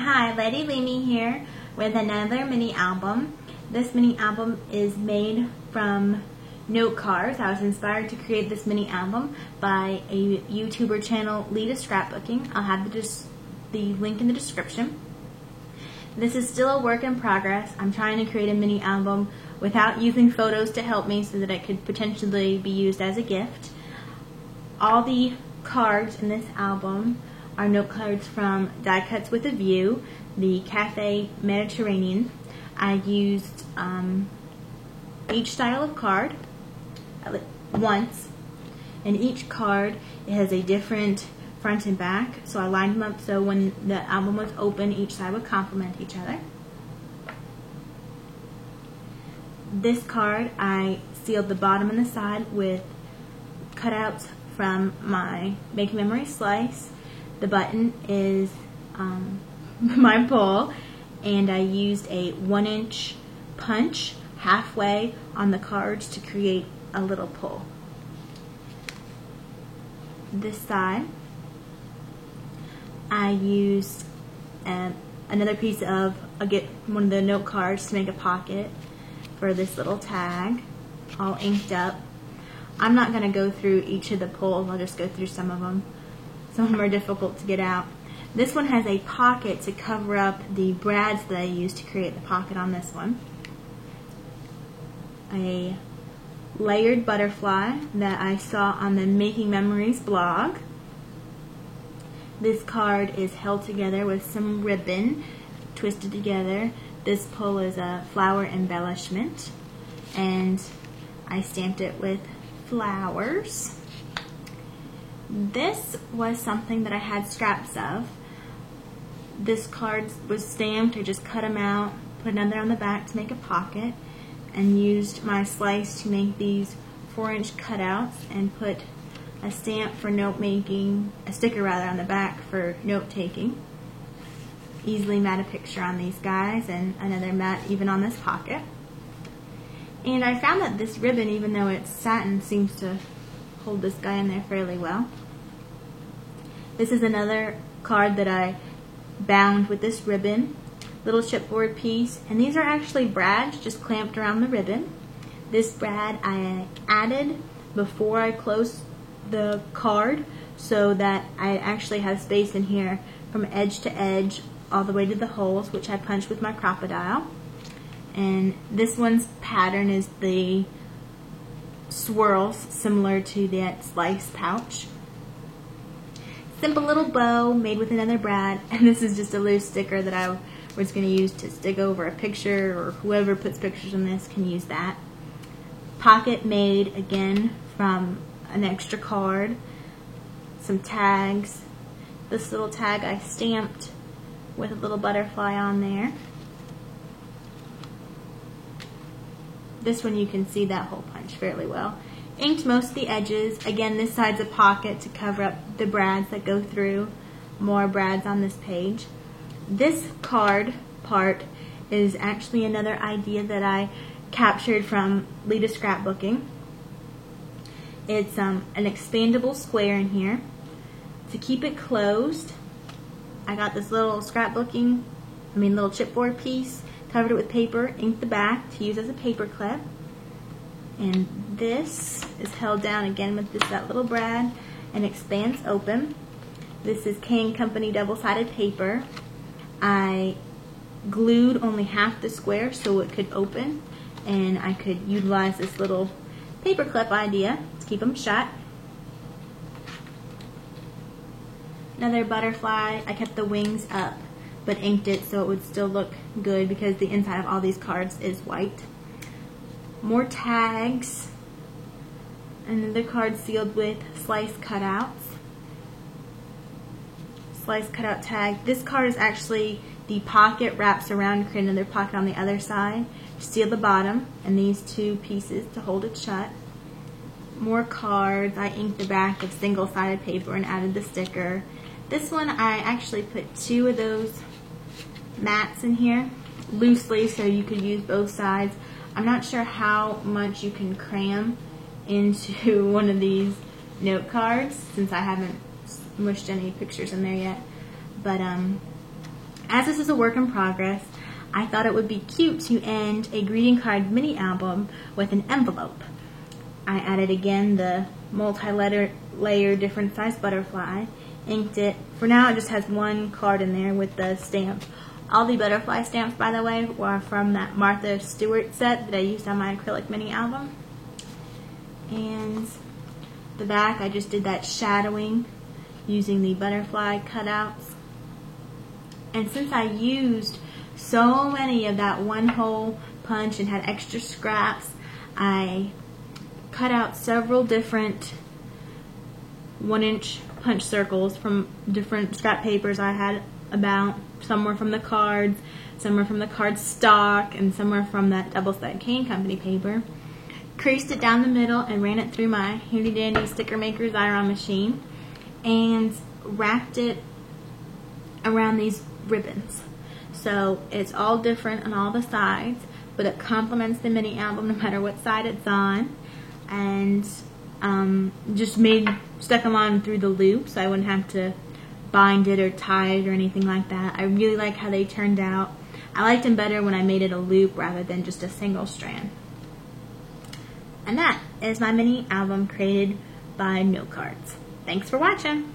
Hi, Lady Leamy here with another mini album. This mini album is made from note cards. I was inspired to create this mini album by a YouTuber channel, Lita Scrapbooking. I'll have the link in the description. This is still a work in progress. I'm trying to create a mini album without using photos to help me so that it could potentially be used as a gift. All the cards in this album are note cards from Die Cuts with a View, the Cafe Mediterranean. I used each style of card once, and each card has a different front and back, so I lined them up so when the album was open, each side would complement each other. This card, I sealed the bottom and the side with cutouts from my Making Memories slice. The button is my pull, and I used a 1-inch punch halfway on the cards to create a little pull. This side, I used another piece of one of the note cards to make a pocket for this little tag, all inked up. I'm not going to go through each of the pulls, I'll just go through some of them. Some of them are difficult to get out. This one has a pocket to cover up the brads that I used to create the pocket on this one. A layered butterfly that I saw on the Making Memories blog. This card is held together with some ribbon twisted together. This pull is a flower embellishment, and I stamped it with flowers. This was something that I had scraps of. This card was stamped. I just cut them out, put another on the back to make a pocket, and used my slice to make these 4-inch cutouts and put a stamp for note making, a sticker rather, on the back for note taking. Easily mat a picture on these guys, and another mat even on this pocket. And I found that this ribbon, even though it's satin, seems to hold this guy in there fairly well. This is another card that I bound with this ribbon, little chipboard piece, and these are actually brads just clamped around the ribbon. This brad I added before I closed the card so that I actually have space in here from edge to edge all the way to the holes, which I punched with my Crop-A-Dile. And this one's pattern is the swirls, similar to that slice pouch. Simple little bow made with another brad, and this is just a loose sticker that I was going to use to stick over a picture, or whoever puts pictures on this can use that. Pocket made again from an extra card. Some tags. This little tag I stamped with a little butterfly on there. This one you can see that hole punch fairly well. Inked most of the edges. Again, this side's a pocket to cover up the brads that go through. More brads on this page. This card part is actually another idea that I captured from Lita Scrapbooking. It's an expandable square in here. To keep it closed, I got this little little chipboard piece, covered it with paper, inked the back to use as a paper clip. And this is held down again with that little brad and expands open. This is K & Company double-sided paper. I glued only half the square so it could open, and I could utilize this little paper clip idea to keep them shut. Another butterfly. I kept the wings up but inked it so it would still look good because the inside of all these cards is white. More tags. Another card sealed with slice cutouts. Slice cutout tag. This card is actually the pocket wraps around to create another pocket on the other side. Seal the bottom and these two pieces to hold it shut. More cards. I inked the back of single-sided paper and added the sticker. This one I actually put 2 of those mats in here loosely so you could use both sides. I'm not sure how much you can cram into one of these note cards since I haven't mushed any pictures in there yet. But As this is a work in progress, I thought it would be cute to end a greeting card mini album with an envelope. I added again the multi-layer different size butterfly, inked it. For now it just has one card in there with the stamp. All the butterfly stamps, by the way, were from that Martha Stewart set that I used on my acrylic mini album. And the back, I just did that shadowing using the butterfly cutouts. And since I used so many of that one hole punch and had extra scraps, I cut out several different 1-inch punch circles from different scrap papers I had about. Some were from the cards, some were from the card stock, and some were from that double-sided Cane Company paper. Creased it down the middle and ran it through my handy dandy sticker maker Xyron machine and wrapped it around these ribbons. So it's all different on all the sides, but it complements the mini album no matter what side it's on. And just stuck them on through the loop so I wouldn't have to bind it or tie it or anything like that. I really like how they turned out. I liked them better when I made it a loop rather than just a single strand. And that is my mini album created by Note Cards. Thanks for watching.